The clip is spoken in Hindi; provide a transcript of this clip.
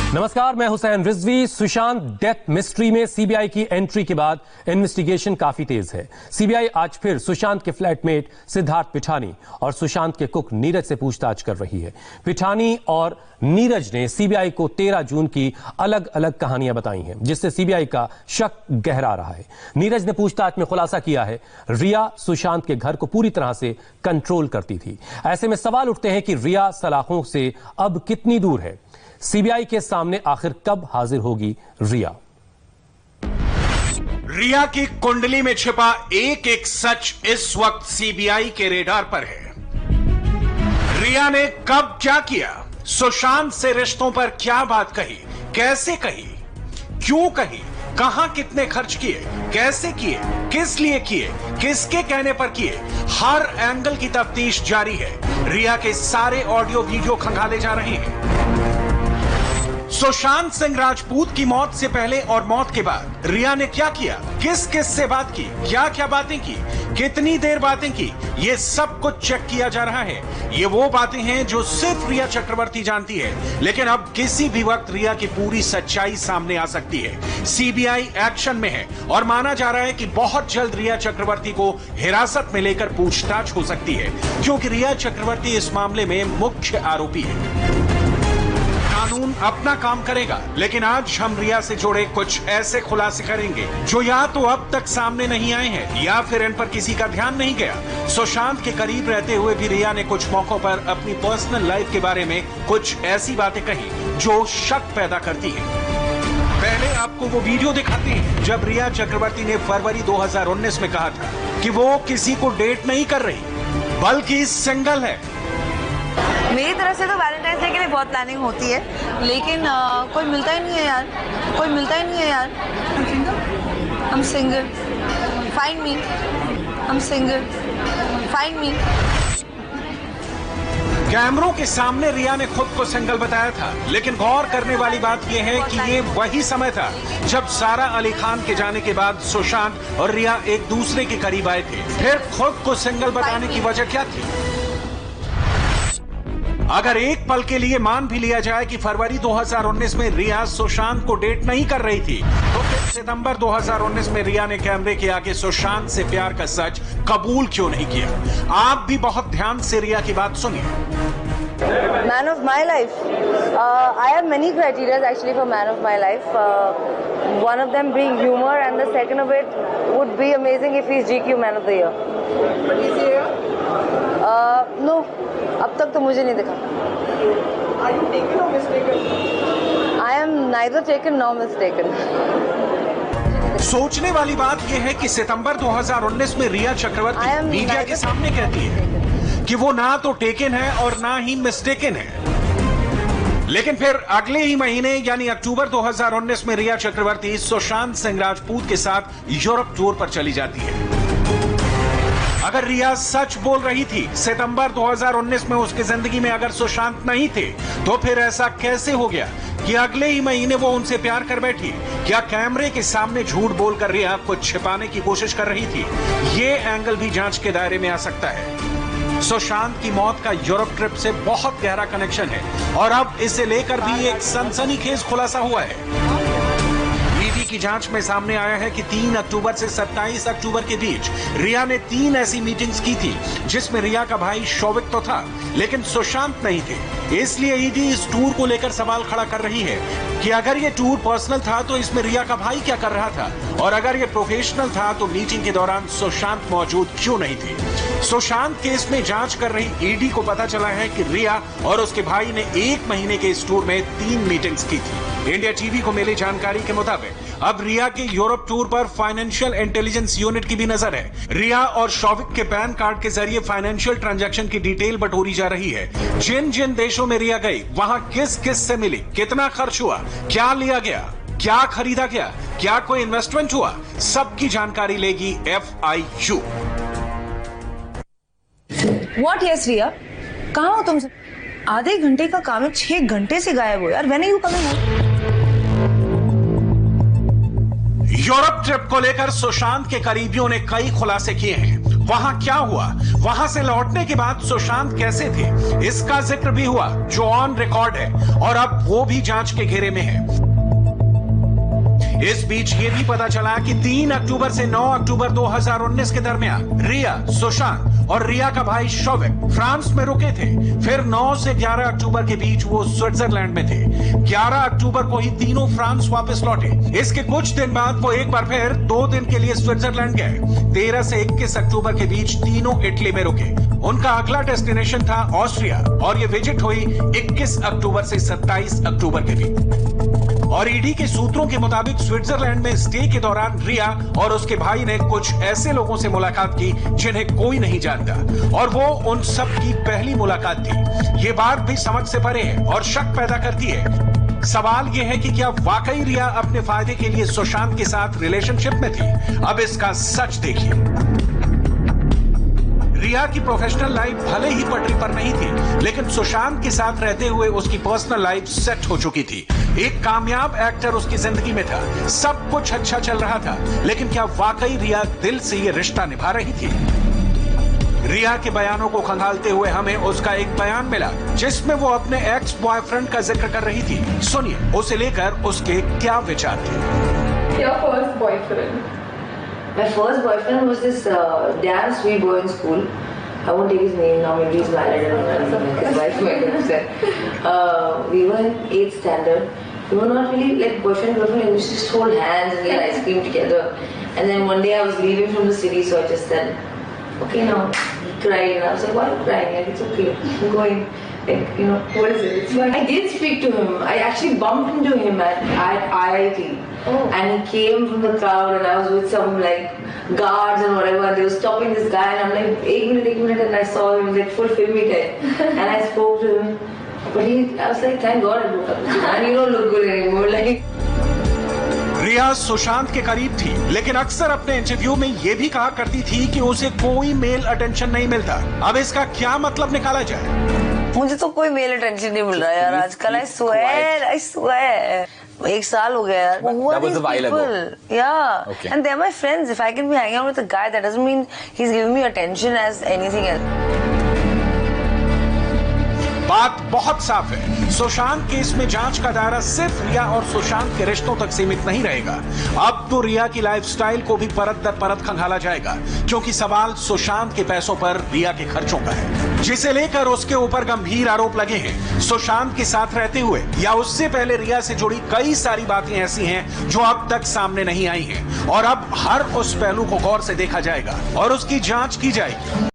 नमस्कार, मैं हुसैन रिजवी। सुशांत डेथ मिस्ट्री में सीबीआई की एंट्री के बाद इन्वेस्टिगेशन काफी तेज है। सीबीआई आज फिर सुशांत के फ्लैटमेट सिद्धार्थ पिठानी और सुशांत के कुक नीरज से पूछताछ कर रही है। पिठानी और नीरज ने सीबीआई को 13 जून की अलग अलग कहानियां बताई हैं, जिससे सीबीआई का शक गहरा रहा है। नीरज ने पूछताछ में खुलासा किया है, रिया सुशांत के घर को पूरी तरह से कंट्रोल करती थी। ऐसे में सवाल उठते हैं कि रिया सलाखों से अब कितनी दूर है। सीबीआई के सामने आखिर कब हाजिर होगी रिया? रिया की कुंडली में छिपा एक एक सच इस वक्त सीबीआई के रेडार पर है। रिया ने कब क्या किया, सुशांत से रिश्तों पर क्या बात कही, कैसे कही, क्यों कही, कहां कितने खर्च किए, कैसे किए, किस लिए किए, किसके कहने पर किए, हर एंगल की तफ्तीश जारी है। रिया के सारे ऑडियो वीडियो खंगाले जा रहे हैं। सुशांत सिंह राजपूत की मौत से पहले और मौत के बाद रिया ने क्या किया, किस किस से बात की, क्या क्या बातें की, कितनी देर बातें की, ये सब कुछ चेक किया जा रहा है। ये वो बातें हैं जो सिर्फ रिया चक्रवर्ती जानती है, लेकिन अब किसी भी वक्त रिया की पूरी सच्चाई सामने आ सकती है। सीबीआई एक्शन में है और माना जा रहा है कि बहुत जल्द रिया चक्रवर्ती को हिरासत में लेकर पूछताछ हो सकती है, क्योंकि रिया चक्रवर्ती इस मामले में मुख्य आरोपी है। कानून अपना काम करेगा, लेकिन आज हम रिया से जुड़े कुछ ऐसे खुलासे करेंगे जो या तो अब तक सामने नहीं आए हैं या फिर इन पर किसी का ध्यान नहीं गया। सुशांत के करीब रहते हुए भी रिया ने कुछ मौकों पर अपनी पर्सनल लाइफ के बारे में कुछ ऐसी बातें कही जो शक पैदा करती है। पहले आपको वो वीडियो दिखाते हैं जब रिया चक्रवर्ती ने फरवरी 2019 में कहा था कि वो किसी को डेट नहीं कर रही बल्कि सिंगल है। मेरी तरफ से तो वैलेंटाइंस डे के लिए बहुत प्लानिंग होती है, लेकिन कोई मिलता ही नहीं है यार, कोई मिलता ही नहीं है यार। I'm single, find me, I'm single, find me। कैमरों के सामने रिया ने खुद को सिंगल बताया था, लेकिन गौर करने वाली बात यह है कि ये वही समय था जब सारा अली खान के जाने के बाद सुशांत और रिया एक दूसरे के करीब आए थे। फिर खुद को सिंगल बताने की वजह क्या थी? अगर एक पल के लिए मान भी लिया जाए कि फरवरी 2019 में रिया सुशांत को डेट नहीं कर रही थी, तो फिर सितंबर 2019 में रिया ने कैमरे के आगे सुशांत से प्यार का सच कबूल क्यों नहीं किया? आप भी बहुत ध्यान से रिया की बात सुनिए। Man of my life, I have many criteria actually for man of my life. One of them being humor, and the second of it would be amazing if he's GQ Man of the Year. But is he here? No. अब तक तो मुझे नहीं दिखा। Are you taken or mistaken? I am neither taken nor mistaken. सोचने वाली बात यह है कि सितंबर 2019 में रिया चक्रवर्ती मीडिया के सामने कहती है कि वो ना तो टेकन है और ना ही मिस्टेकन है, लेकिन फिर अगले ही महीने यानी अक्टूबर 2019 में रिया चक्रवर्ती सुशांत सिंह राजपूत के साथ यूरोप टूर पर चली जाती है। अगर रिया सच बोल रही थी, सितंबर 2019 में उसकी जिंदगी में अगर सुशांत नहीं थे, तो फिर ऐसा कैसे हो गया कि अगले ही महीने वो उनसे प्यार कर बैठी? क्या कैमरे के सामने झूठ बोलकर रिया कुछ छिपाने की कोशिश कर रही थी? ये एंगल भी जांच के दायरे में आ सकता है। सुशांत की मौत का यूरोप ट्रिप से बहुत गहरा कनेक्शन है और अब इसे लेकर भी एक सनसनीखेज खुलासा हुआ है। ईडी की जांच में सामने आया है कि 3 अक्टूबर से 27 अक्टूबर के बीच रिया ने 3 ऐसी मीटिंग्स की थी जिसमें रिया का भाई शौविक तो था, लेकिन सुशांत नहीं थे। इसलिए ईडी इस टूर को लेकर सवाल खड़ा कर रही है कि अगर ये टूर पर्सनल था तो इसमें रिया का भाई क्या कर रहा था, और अगर ये प्रोफेशनल था तो मीटिंग के दौरान सुशांत मौजूद क्यों नहीं थे? सुशांत केस में जांच कर रही ईडी को पता चला है कि रिया और उसके भाई ने 1 महीने के इस टूर में 3 मीटिंग्स की थी। इंडिया टीवी को मिली जानकारी के मुताबिक अब रिया के यूरोप टूर पर फाइनेंशियल इंटेलिजेंस यूनिट की भी नजर है। रिया और शौविक के पैन कार्ड के जरिए फाइनेंशियल ट्रांजैक्शन की डिटेल बटोरी जा रही है। जिन जिन देशों में रिया गई, वहां किस किस से मिली, कितना खर्च हुआ, क्या लिया गया, क्या खरीदा गया, क्या कोई इन्वेस्टमेंट हुआ, सबकी जानकारी लेगी FIU। What yes रिया, कहाँ हो तुम? आधे घंटे का काम है, 6 घंटे से गायब हो यार। When are you coming home? Europe trip को लेकर सुशांत के करीबियों ने कई खुलासे किए हैं। वहां क्या हुआ, वहां से लौटने के बाद सुशांत कैसे थे, इसका जिक्र भी हुआ जो ऑन रिकॉर्ड है और अब वो भी जांच के घेरे में है। इस बीच ये भी पता चला कि 3 अक्टूबर से 9 अक्टूबर 2019 के दरमियान रिया, सुशांत और रिया का भाई शौविक फ्रांस में रुके थे। फिर 9 से 11 अक्टूबर के बीच वो स्विट्जरलैंड में थे। 11 अक्टूबर को ही तीनों फ्रांस वापस लौटे। इसके कुछ दिन बाद वो एक बार फिर 2 दिन के लिए स्विट्जरलैंड गए। 13 से 21 अक्टूबर के बीच तीनों इटली में रुके। उनका अगला डेस्टिनेशन था ऑस्ट्रिया और ये विजिट हुई 21 अक्टूबर से 27 अक्टूबर के बीच। और ईडी के सूत्रों के मुताबिक स्विट्जरलैंड में स्टे के दौरान रिया और उसके भाई ने कुछ ऐसे लोगों से मुलाकात की जिन्हें कोई नहीं जानता और वो उन सब की पहली मुलाकात थी। ये बात भी समझ से परे है और शक पैदा करती है। सवाल यह है कि क्या वाकई रिया अपने फायदे के लिए सुशांत के साथ रिलेशनशिप में थी? अब इसका सच देखिए। रिया की प्रोफेशनल लाइफ भले ही पटरी पर नहीं थी, लेकिन सुशांत के साथ रहते हुए उसकी पर्सनल लाइफ सेट हो चुकी थी। एक कामयाब एक्टर उसकी जिंदगी में था, सब कुछ अच्छा चल रहा था, लेकिन क्या वाकई रिया दिल से ये रिश्ता निभा रही थी? रिया के बयानों को खंगालते हुए हमें उसका एक बयान मिला जिसमें वो अपने एक्स बॉयफ्रेंड का जिक्र कर रही थी। सुनिए उसे लेकर उसके क्या विचार थे। Your first boyfriend? My first boyfriend was this damn sweet boy in school. I won't take his name now, maybe he's married and his wife might be upset. We were in 8th standard. We were not really like boyfriend and girlfriend, we just hold hands and get ice cream together. And then one day I was leaving from the city, so I just said, okay now, he cried and I was like, why are you crying? Like, it's okay, I'm going. Like, you know, what is it? It's like, I did speak to him. I actually bumped into him at IIT. Oh. And he came from the crowd and I was with some like guards and whatever and they were stopping this guy and I'm like, 1 minute and I saw him like full filmy type. And I spoke to him. But I was like, thank God I broke up with you. And you don't look good anymore. Like, रिया सुशांत के करीब थी, लेकिन अक्सर अपने इंटरव्यू में ये भी कहा करती थी कि उसे कोई मेल अटेंशन नहीं मिलता। अब इसका क्या मतलब निकाला जाए? मुझे तो कोई मेल अटेंशन नहीं मिल रहा है यार आजकल। I swear 1 साल हो गया यार। That was a while ago. Yeah. Okay. And they're my friends. If I can be hanging out with a guy, that doesn't mean he's giving me attention as anything else. बात बहुत साफ है, सुशांत केस में जांच का दायरा सिर्फ रिया और सुशांत के रिश्तों तक सीमित नहीं रहेगा। अब तो रिया की लाइफस्टाइल को भी परत दर परत खंगाला जाएगा, क्योंकि सवाल सुशांत के पैसों पर रिया के खर्चों का है, जिसे लेकर उसके ऊपर गंभीर आरोप लगे हैं। सुशांत के साथ रहते हुए या उससे पहले रिया से जुड़ी कई सारी बातें ऐसी हैं जो अब तक सामने नहीं आई हैं और अब हर उस पहलू को गौर से देखा जाएगा और उसकी जांच की जाएगी।